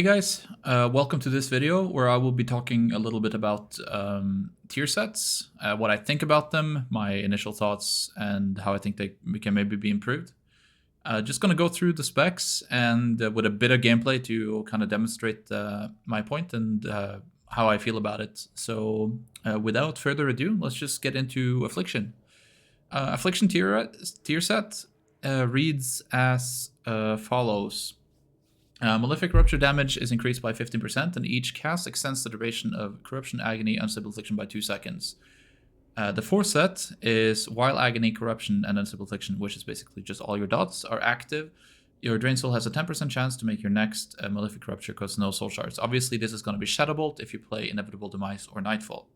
Hey guys, welcome to this video where I will be talking a little bit about tier sets, what I think about them, my initial thoughts, and how I think they can maybe be improved. Just gonna go through the specs and with a bit of gameplay to kind of demonstrate my point and how I feel about it. So without further ado, let's just get into Affliction. Affliction tier set reads as follows. Malefic Rupture damage is increased by 15%, and each cast extends the duration of Corruption, Agony, Unstable Affliction by 2 seconds. The fourth set is while Agony, Corruption, and Unstable Affliction, which is basically just all your dots, are active, your Drain Soul has a 10% chance to make your next Malefic Rupture cost no soul shards. Obviously, this is going to be Shadowbolt if you play Inevitable Demise or Nightfall.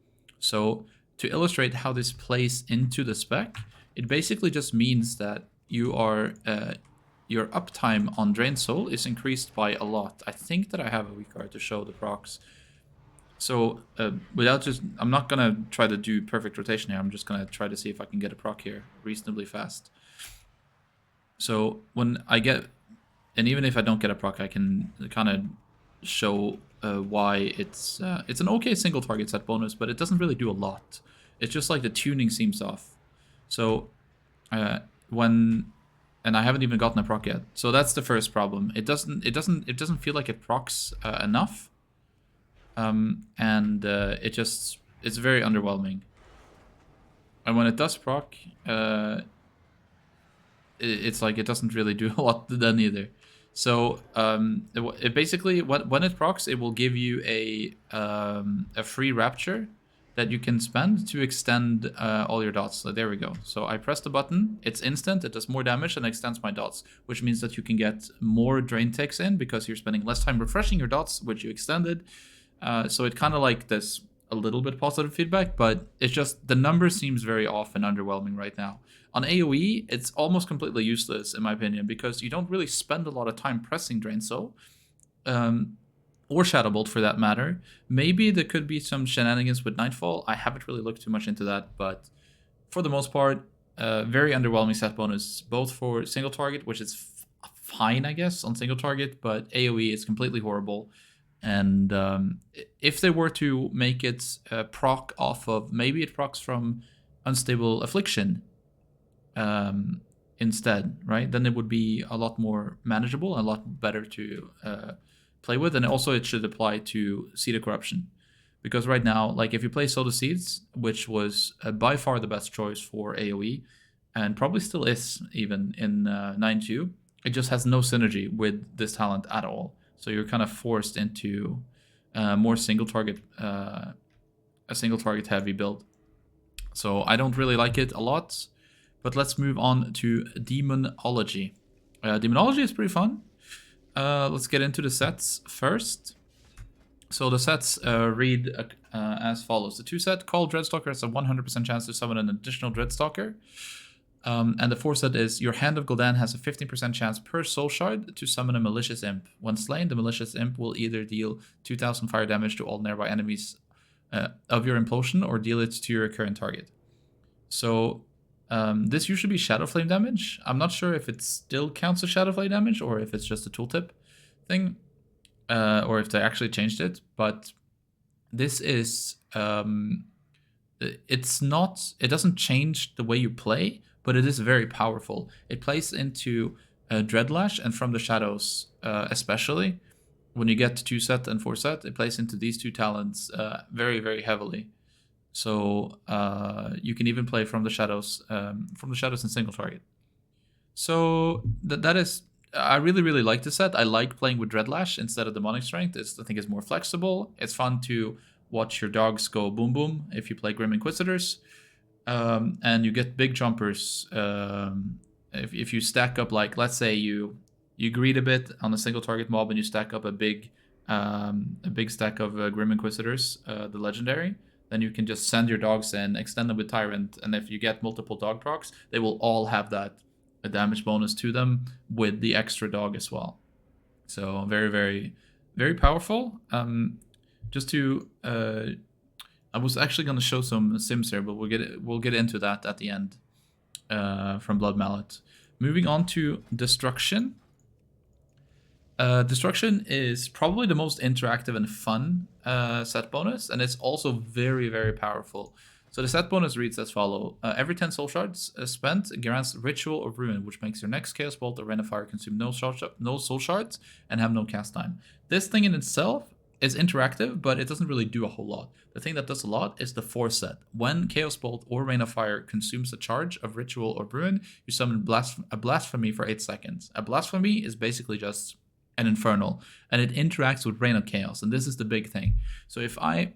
So, to illustrate how this plays into the spec, it basically just means that you are... your uptime on Drain Soul is increased by a lot. I think that I have a weak card to show the procs. So I'm not gonna try to do perfect rotation here. I'm just gonna try to see if I can get a proc here reasonably fast. So when I get, and even if I don't get a proc, I can kind of show why it's an okay single target set bonus, but it doesn't really do a lot. It's just like the tuning seems off. So and I haven't even gotten a proc yet. So that's the first problem. It doesn't feel like it procs enough. It's very underwhelming. And when it does proc, it's like it doesn't really do a lot then either. So it basically, when it procs, it will give you a free rapture that you can spend to extend all your dots. So there we go. So I press the button, it's instant, it does more damage and extends my dots, which means that you can get more drain ticks in because you're spending less time refreshing your dots, which you extended. So it kind of like this a little bit positive feedback, but it's just the number seems very off and underwhelming right now. On AoE, it's almost completely useless in my opinion because you don't really spend a lot of time pressing Drain Soul. Or Shadowbolt for that matter. Maybe there could be some shenanigans with Nightfall. I haven't really looked too much into that, but for the most part, very underwhelming set bonus, both for single target, which is fine, I guess, on single target, but AoE is completely horrible. And if they were to make it proc off of, maybe it procs from Unstable Affliction instead, right? Then it would be a lot more manageable, a lot better to play with, and also it should apply to Seed of Corruption, because right now, like if you play Soda Seeds, which was by far the best choice for AoE, and probably still is even in 9.2, it just has no synergy with this talent at all. So you're kind of forced into more single target, a single target heavy build. So I don't really like it a lot, but let's move on to Demonology. Demonology is pretty fun. Let's get into the sets first. So the sets read as follows. The 2 set, Call Dreadstalker has a 100% chance to summon an additional Dreadstalker. And the 4 set is, your Hand of Gul'dan has a 15% chance per soul shard to summon a Malicious Imp. When slain, the Malicious Imp will either deal 2000 fire damage to all nearby enemies of your implosion or deal it to your current target. So this usually be Shadow Flame damage. I'm not sure if it still counts as Shadow Flame damage or if it's just a tooltip thing, or if they actually changed it. But this is, it doesn't change the way you play, but it is very powerful. It plays into Dreadlash, and from the shadows especially. When you get to 2 set and 4 set, it plays into these 2 talents very, very heavily. So you can even play from the shadows in single target. So that is, I really, really like this set. I like playing with Dreadlash instead of Demonic Strength. I think it's more flexible. It's fun to watch your dogs go boom boom if you play Grim Inquisitors. And you get big jumpers if you stack up, like let's say you greed a bit on a single target mob and you stack up a big stack of Grim Inquisitors, the legendary. Then you can just send your dogs in, extend them with Tyrant, and if you get multiple dog procs, they will all have that a damage bonus to them with the extra dog as well. So very, very, very powerful. Just to, I was actually going to show some sims here, but we'll get into that at the end from Blood Mallet. Moving on to Destruction. Destruction is probably the most interactive and fun set bonus, and it's also very, very powerful. So the set bonus reads as follow. Every 10 soul shards spent grants Ritual or Ruin, which makes your next Chaos Bolt or Rain of Fire consume no soul shards and have no cast time. This thing in itself is interactive, but it doesn't really do a whole lot. The thing that does a lot is the force set. When Chaos Bolt or Rain of Fire consumes a charge of Ritual or Ruin, you summon a Blasphemy for 8 seconds. A Blasphemy is basically just an Infernal, and it interacts with Rain of Chaos, and this is the big thing. So if I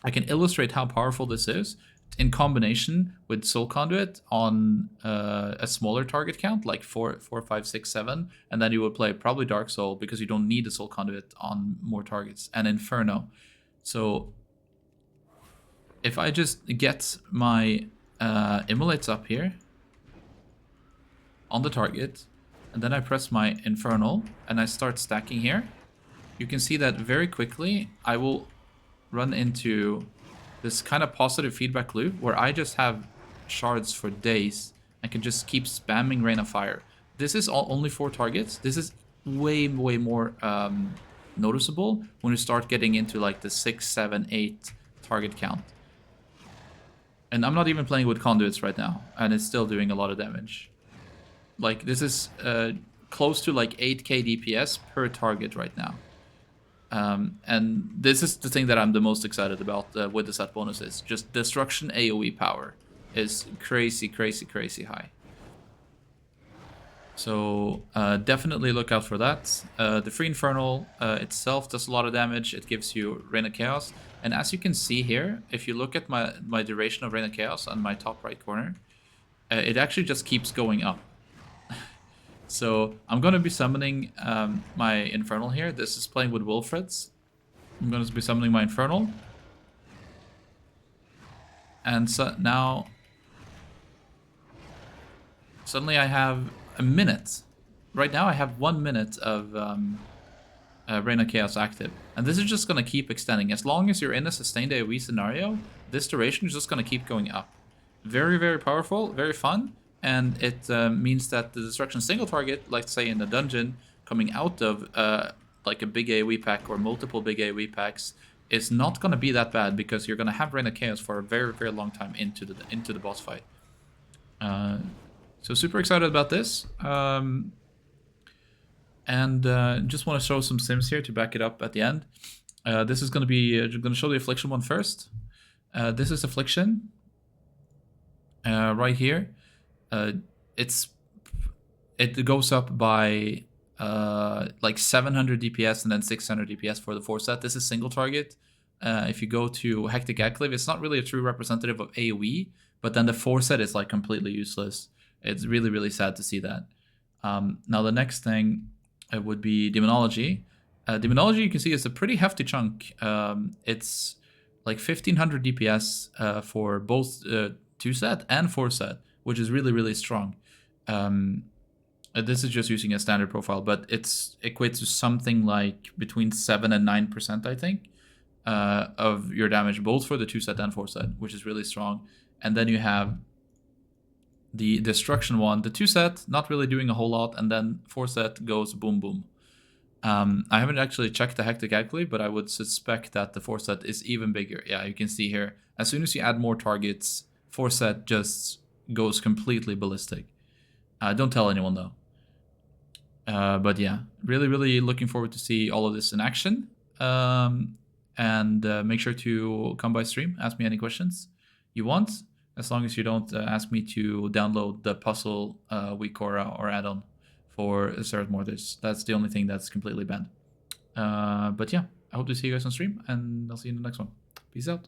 can illustrate how powerful this is in combination with Soul Conduit on a smaller target count, like 4, 5, 6, 7, and then you would play probably Dark Soul because you don't need a Soul Conduit on more targets, and Inferno. So if I just get my Immolates up here on the target, and then I press my Infernal, and I start stacking here, you can see that very quickly I will run into this kind of positive feedback loop where I just have shards for days and can just keep spamming Rain of Fire. This is only 4 targets. This is way, way more noticeable when you start getting into like the 6, 7, 8 target count. And I'm not even playing with conduits right now, and it's still doing a lot of damage. Like, this is close to like 8k DPS per target right now. And this is the thing that I'm the most excited about with the set bonuses. Just Destruction AoE power is crazy, crazy, crazy high. So definitely look out for that. The Free Infernal itself does a lot of damage. It gives you Rain of Chaos. And as you can see here, if you look at my duration of Rain of Chaos on my top right corner, it actually just keeps going up. So I'm going to be summoning my Infernal here. This is playing with Wilfred's. I'm going to be summoning my Infernal. And so now, suddenly I have a minute. Right now I have 1 minute of Rain of Chaos active. And this is just going to keep extending. As long as you're in a sustained AoE scenario, this duration is just going to keep going up. Very, very powerful, very fun. And it means that the destruction single target, like say in the dungeon, coming out of like a big AoE pack or multiple big AoE packs, is not going to be that bad because you're going to have Rain of Chaos for a very, very long time into the boss fight. So super excited about this. And just want to show some sims here to back it up at the end. This is going to be going to show the Affliction one first. This is Affliction right here. It goes up by like 700 DPS and then 600 DPS for the 4 set. This is single target. If you go to Hectic Acclave, it's not really a true representative of AoE, but then the 4 set is like completely useless. It's really, really sad to see that. Now the next thing would be Demonology. Demonology, you can see, is a pretty hefty chunk. It's like 1500 DPS for both 2 set and 4 set, which is really, really strong. This is just using a standard profile, but it's equates to something like between 7 and 9%, I think, of your damage, both for the 2 set and 4 set, which is really strong. And then you have the Destruction one. The 2 set, not really doing a whole lot, and then 4 set goes boom, boom. I haven't actually checked the Hectic Acclave, but I would suspect that the 4 set is even bigger. Yeah, you can see here, as soon as you add more targets, 4 set just goes completely ballistic. Don't tell anyone though. But yeah, really, really looking forward to see all of this in action. And make sure to come by stream, ask me any questions you want, as long as you don't ask me to download the Puzzle Week or add-on for Seraph Mortis. That's the only thing that's completely banned. But yeah, I hope to see you guys on stream, and I'll see you in the next one. Peace out.